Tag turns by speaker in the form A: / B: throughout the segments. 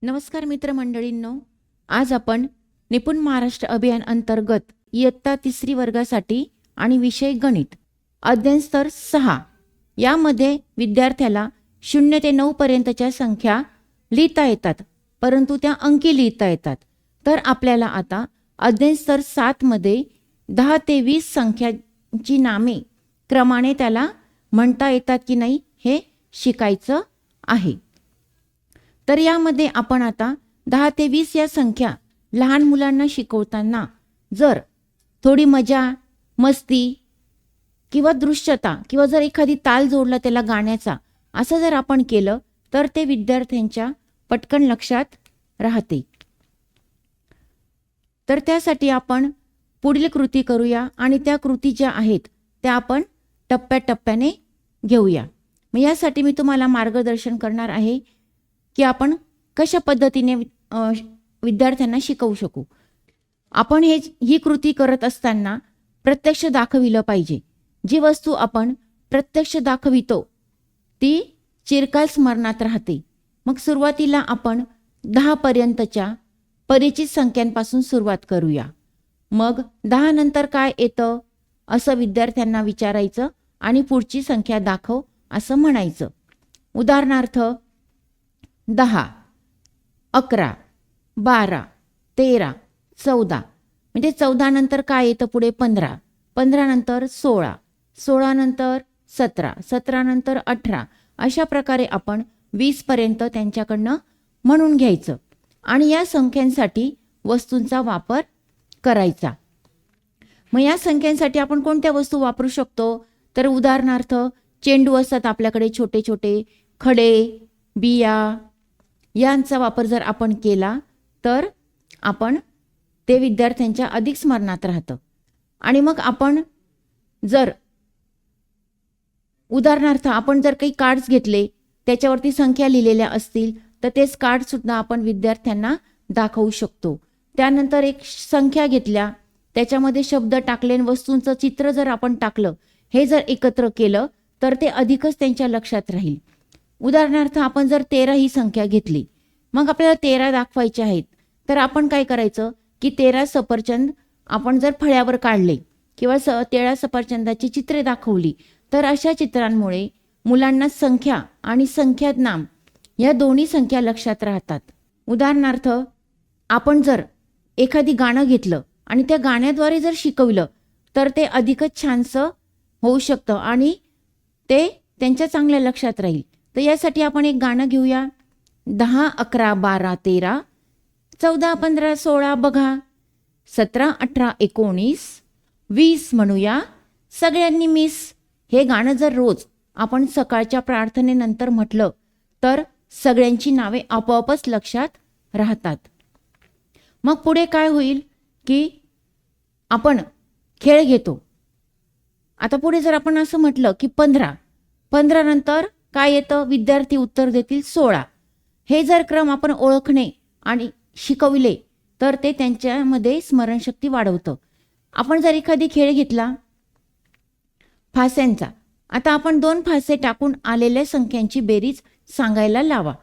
A: नमस्कार मित्रमंडळींनो, आज आपण निपुण महाराष्ट्र अभियान अंतर्गत इयत्ता 3री वर्गासाठी आणि विषय गणित अध्ययन स्तर 6 यामध्ये विद्यार्थ्याला 0 ते 9 पर्यंतच्या संख्या लिहिता येतात, परंतु त्या अंकी लिहिता येतात. तर आपल्याला आता अध्ययन स्तर 7 मध्ये 10 ते 20 संख्यांची नामे क्रमाने त्याला म्हणता येतात की नाही हे शिकायचं आहे. तर यामध्ये आपण आता 10 ते 20 या संख्या लहान मुलांना शिकवताना जर थोडी मजा, मस्ती किंवा दृश्यता किंवा जर एखादी ताल जोडला त्याला गाण्याचा असं जर आपण केलं तर ते विद्यार्थ्यांच्या पटकन लक्षात राहते. तर त्यासाठी आपण पुढील कृती करूया आणि त्या कृती ज्या आहेत त्या आपण टप्प्याटप्प्याने घेऊया. मग यासाठी मी तुम्हाला मार्गदर्शन करणार आहे की आपण कशा पद्धतीने विद्यार्थ्यांना शिकवू शकू. आपण ही कृती करत असताना प्रत्यक्ष दाखविलं पाहिजे. जी वस्तू आपण प्रत्यक्ष दाखवितो ती चिरकाल स्मरणात राहते. मग सुरुवातीला आपण 10 पर्यंतच्या परिचित संख्यांपासून सुरुवात करूया. मग 10 नंतर काय येतं असं विद्यार्थ्यांना विचारायचं आणि पुढची संख्या दाखव असं म्हणायचं. उदाहरणार्थ 10, 11, 12, 13, 14 म्हणजे 14 नंतर काय येतं पुढे 15, 15 नंतर 16, 16 नंतर 17, 17 नंतर 18 अशा प्रकारे आपण 20 पर्यंत त्यांच्याकडनं म्हणून घ्यायचं आणि या संख्यांसाठी वस्तूंचा वापर करायचा. मग या संख्यांसाठी आपण कोणत्या वस्तू वापरू शकतो तर उदाहरणार्थ चेंडू असतात आपल्याकडे, छोटे छोटे खडे, बिया यांचा वापर जर आपण केला तर आपण ते विद्यार्थ्यांच्या अधिक स्मरणात राहतं. आणि मग आपण जर उदाहरणार्थ आपण जर काही कार्ड्स घेतले त्याच्यावरती संख्या लिहिलेल्या असतील तर तेच कार्डसुद्धा आपण विद्यार्थ्यांना दाखवू शकतो. त्यानंतर एक संख्या घेतल्या त्याच्यामध्ये शब्द टाकले, वस्तूंचं चित्र जर आपण टाकलं, हे जर एकत्र केलं तर ते अधिकच त्यांच्या लक्षात राहील. उदाहरणार्थ आपण जर 13 ही संख्या घेतली, मग आपल्याला 13 दाखवायचे आहेत तर आपण काय करायचं की 13 सफरचंद आपण जर फळ्यावर काढले किंवा 13 सफरचंदाची चित्रे दाखवली तर अशा चित्रांमुळे मुलांना संख्या आणि संख्यानाम या दोन्ही संख्या लक्षात राहतात. उदाहरणार्थ आपण जर एखादी गाणं घेतलं आणि त्या गाण्याद्वारे जर शिकवलं तर ते अधिकच छानसं होऊ शकतं आणि ते त्यांच्या चांगल्या लक्षात राहील. तर यासाठी आपण एक गाणं घेऊया. 10, 11, 12, 13, 14, 15, 16 बघा, 17, 18, 19, 20 म्हणूया सगळ्यांनी मिस. हे गाणं जर रोज आपण सकाळच्या प्रार्थनेनंतर म्हटलं तर सगळ्यांची नावे आपोआपच लक्षात राहतात. मग पुढे काय होईल की आपण खेळ घेतो. आता पुढे जर आपण असं म्हटलं की 15 नंतर काय येतं विद्यार्थी उत्तर देतील 16. हे जर क्रम आपण ओळखणे आणि शिकविले तर ते त्यांच्यामध्ये स्मरणशक्ती वाढवतं. आपण जर एखादी खेळ घेतला फास्यांचा, आता आपण 2 फासे टाकून आलेल्या संख्यांची बेरीज सांगायला लावा.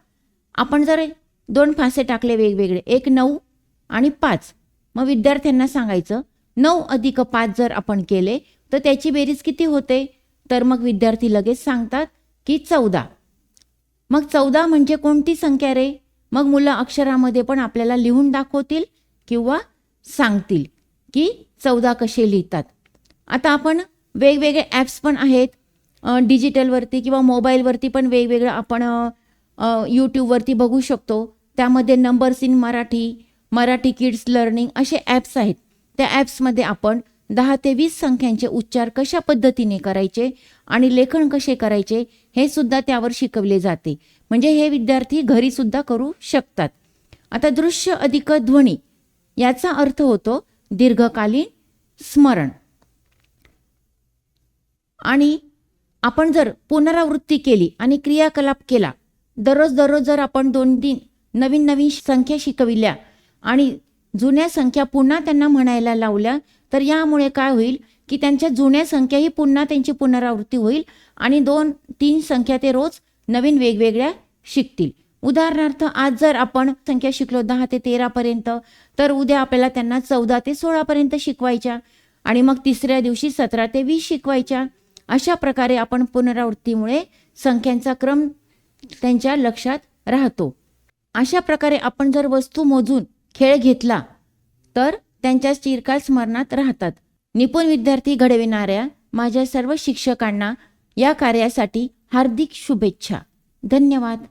A: आपण जर 2 फासे टाकले वेगवेगळे, एक 9 आणि 5, मग विद्यार्थ्यांना सांगायचं 9 अधिक 5 जर आपण केले तर त्याची बेरीज किती होते तर मग विद्यार्थी लगेच सांगतात की 14. मग 14 म्हणजे कोणती संख्या रे? मग मुलं अक्षरामध्ये पण आपल्याला लिहून दाखवतील किंवा सांगतील की 14 कसे लिहितात. आता आपण वेगवेगळे ॲप्स पण आहेत डिजिटलवरती किंवा मोबाईलवरती पण वेगवेगळं आपण यूट्यूबवरती बघू शकतो. त्यामध्ये numbers in Marathi, Marathi kids learning असे ॲप्स आहेत. त्या ॲप्समध्ये आपण 10 ते 20 संख्यांचे उच्चार कशा पद्धतीने करायचे आणि लेखन कसे करायचे हे सुद्धा त्यावर शिकवले जाते. म्हणजे हे विद्यार्थी घरी सुद्धा करू शकतात. आता दृश्य अधिक ध्वनी याचा अर्थ होतो दीर्घकालीन स्मरण. आणि आपण जर पुनरावृत्ती केली आणि क्रियाकलाप केला, दररोज जर आपण 2-3 नवीन संख्या शिकविल्या आणि जुन्या संख्या पुन्हा त्यांना म्हणायला लावल्या तर यामुळे काय होईल की त्यांच्या जुन्या संख्याही पुन्हा त्यांची पुनरावृत्ती होईल आणि 2-3 संख्या ते रोज नवीन वेगवेगळ्या शिकतील. उदाहरणार्थ आज जर आपण संख्या शिकलो 10 ते 13 पर्यंत, तर उद्या आपल्याला त्यांना 14 ते 16 पर्यंत शिकवायच्या आणि मग तिसऱ्या दिवशी 17 ते 20 शिकवायच्या. अशा प्रकारे आपण पुनरावृत्तीमुळे संख्यांचा क्रम त्यांच्या लक्षात राहतो. अशा प्रकारे आपण जर वस्तू मोजून खेळ घेतला तर त्यांच्या चिरकाल स्मरणात राहतात. निपुण विद्यार्थी घडविणाऱ्या माझ्या सर्व शिक्षकांना या कार्यासाठी हार्दिक शुभेच्छा. धन्यवाद.